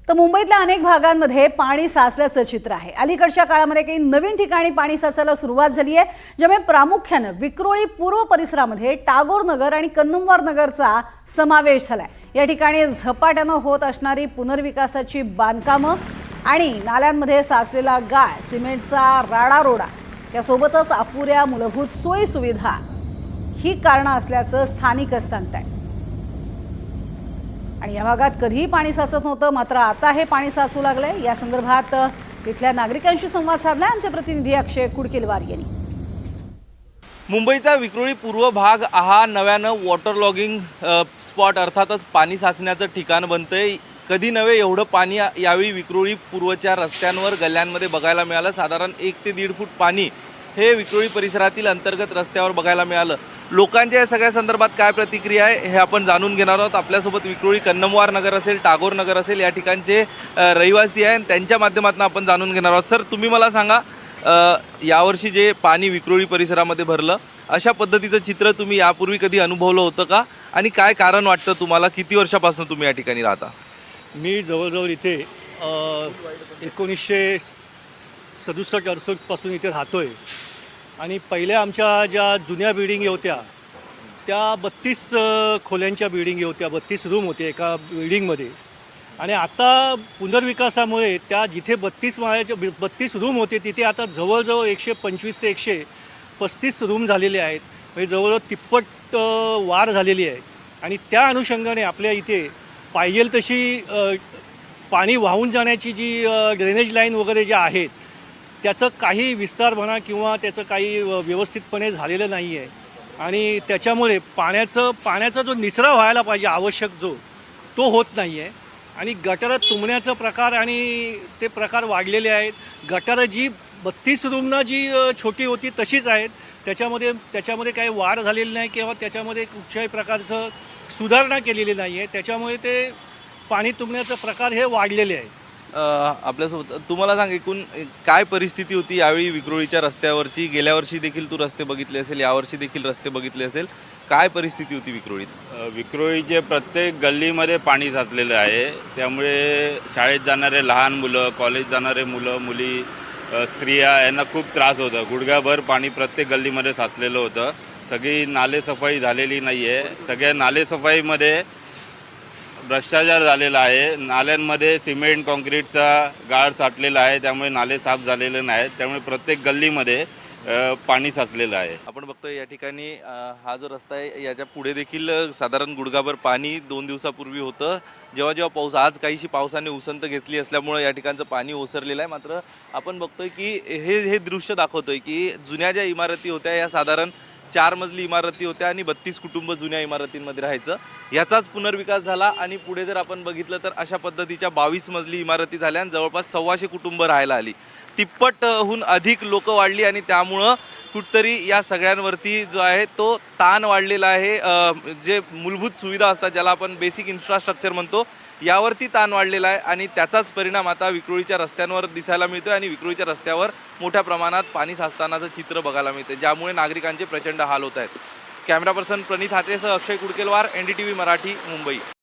तर मुंबईतल्या अनेक भागांमध्ये पाणी साचल्याचं चित्र आहे। अलीकडच्या काळामध्ये काही नवीन ठिकाणी पाणी साचायला सुरुवात झाली आहे, ज्यामुळे प्रामुख्याने विक्रोळी पूर्व परिसरामध्ये टागोर नगर आणि कन्नमवार नगरचा समावेश झालाय। या ठिकाणी झपाट्याने होत असणारी पुनर्विकासाची बांधकामं आणि नाल्यांमध्ये साचलेला गाळ, सिमेंटचा राडारोडा यासोबतच अपुऱ्या मूलभूत सोयी सुविधा ही कारणं असल्याचं स्थानिकच सांगतायत। आणि या भागात कधीही पाणी साचत नव्हतं, मात्र आता हे पाणी साचू लागलंय। या संदर्भात तिथल्या नागरिकांशी संवाद साधला आमचे प्रतिनिधी अक्षय कुडकेलवार यांनी। मुंबईचा विक्रोळी पूर्व भाग हा नव्यानं वॉटर लॉगिंग स्पॉट अर्थातच पाणी साचण्याचं ठिकाण बनतंय। कधी नव्हे एवढं पाणी यावेळी विक्रोळी पूर्वच्या रस्त्यांवर गल्ल्यांमध्ये बघायला मिळालं। साधारण 1 ते 1.5 फूट पाणी हे विक्रोळी परिसरातील अंतर्गत रस्त्यावर बघायला मिळालं। लोकांच्या या सगळ्या संदर्भात काय प्रतिक्रिया आहे हे आपण जाणून घेणार आहोत। आपल्यासोबत विक्रोळी कन्नमवार नगर असेल, टागोर नगर असेल या ठिकाणचे रहिवासी आहे, त्यांच्या माध्यमातून आपण जाणून घेणार आहोत। सर, तुम्ही मला सांगा, यावर्षी जे पाणी विक्रोळी परिसरामध्ये भरलं, अशा पद्धतीचं चित्र तुम्ही यापूर्वी कधी अनुभवलं होतं का? आणि काय कारण वाटतं तुम्हाला? किती वर्षापासून तुम्ही या ठिकाणी राहता? मी जवळजवळ इथे 1967-68 पासून इथे राहतोय आणि पहिल्या आमच्या ज्या जुन्या बिल्डिंग होत्या त्या 32 खोल्यांच्या बिल्डिंग होत्या, 32 रूम होते एका बिल्डिंगमध्ये। आणि आता पुनर्विकासामुळे त्या जिथे 32 रूम होते तिथे आता जवळजवळ 125 ते 135 रूम झालेले आहेत। म्हणजे जवळजवळ तिप्पट वाढ झालेली आहे। आणि त्या अनुषंगाने आपल्या इथे पाहिजे तशी पाणी वाहून जाण्याची जी ड्रेनेज लाईन वगैरे ज्या आहेत त्याचं काही विस्तार म्हणा किंवा त्याचं काही व्यवस्थितपणे झालेलं नाही आहे। आणि त्याच्यामुळे पाण्याचा जो निचरा व्हायला पाहिजे आवश्यक तो होत नाही आहे। आणि गटारात तुंबण्याचा प्रकार आणि ते प्रकार वाढलेले आहेत। गटारं जी 32 रूमना जी छोटी होती तशीच आहेत, त्याच्यामध्ये काही वाढ झालेली नाही किंवा त्याच्यामध्ये कुठच्याही प्रकारचं सुधारणा केलेली नाही आहे। त्याच्यामुळे ते पाणी तुंबण्याचा प्रकार हे वाढलेले आहे। आपल्यासोबत तुम्हाला सांग, एकूण काय परिस्थिती होती यावेळी विक्रोळीच्या रस्त्यावरची? गेल्या वर्षी देखील तू रस्ते बघितले असेल, यावर्षी देखील रस्ते बघितले असेल, काय परिस्थिती होती विक्रोळीत? विक्रोळीचे प्रत्येक गल्लीमध्ये पाणी साचलेलं आहे। त्यामुळे शाळेत जाणारे लहान मुलं, कॉलेज जाणारे मुलं मुली, स्त्रिया यांना खूप त्रास होता। गुडघ्याभर पाणी प्रत्येक गल्लीमध्ये साचलेलं होतं। सगळी नालेसफाई झालेली नाही आहे। सगळ्या नालेसफाईमध्ये भ्रष्टाचार झालेला आहे। नाल्यांमध्ये सिमेंट कॉन्क्रीटचा गाळ साठलेला आहे, त्यामुळे नाले साफ झालेले नाहीत। त्यामुळे प्रत्येक गल्लीमध्ये पाणी साचलेलं आहे। आपण बघतोय या ठिकाणी हा जो रस्ता आहे याच्या पुढे देखील साधारण गुडघाभर पाणी 2 दिवसापूर्वी होतं। जेव्हा पाऊस, आज काहीशी पावसाने उसंत घेतली असल्यामुळे या ठिकाणचं पाणी ओसरलेलं आहे। मात्र आपण बघतोय की हे दृश्य दाखवतोय की जुन्या ज्या इमारती होत्या या साधारण 4 मजली इमारती होत्या आणि 32 कुटुंब जुन्या इमारतींमध्ये राहायचं। याचाच पुनर्विकास झाला आणि पुढे जर आपण बघितलं तर अशा पद्धतीच्या 22 मजली इमारती झाल्या आणि जवळपास 125 कुटुंब राहायला आली। तिप्पटहून अधिक लोक वाढली आणि त्यामुळं कुठतरी या सगळ्यांवरती जो आहे तो ताण वाढलेला आहे। जे मूलभूत सुविधा असतात, ज्याला आपण बेसिक इन्फ्रास्ट्रक्चर म्हणतो, यावरती ताण वाढलेला आहे आणि त्याचाच परिणाम आता विक्रोळीच्या रस्त्यांवर दिसायला मिळतोय। आणि विक्रोळीच्या रस्त्यावर मोठ्या प्रमाणात पाणी साचतानाचं चित्र बघायला मिळते, ज्यामुळे नागरिकांचे प्रचंड हाल होत आहेत। कॅमेरा पर्सन प्रणित हात्रेसह अक्षय कुडकेलवार, NDTV मराठी, मुंबई।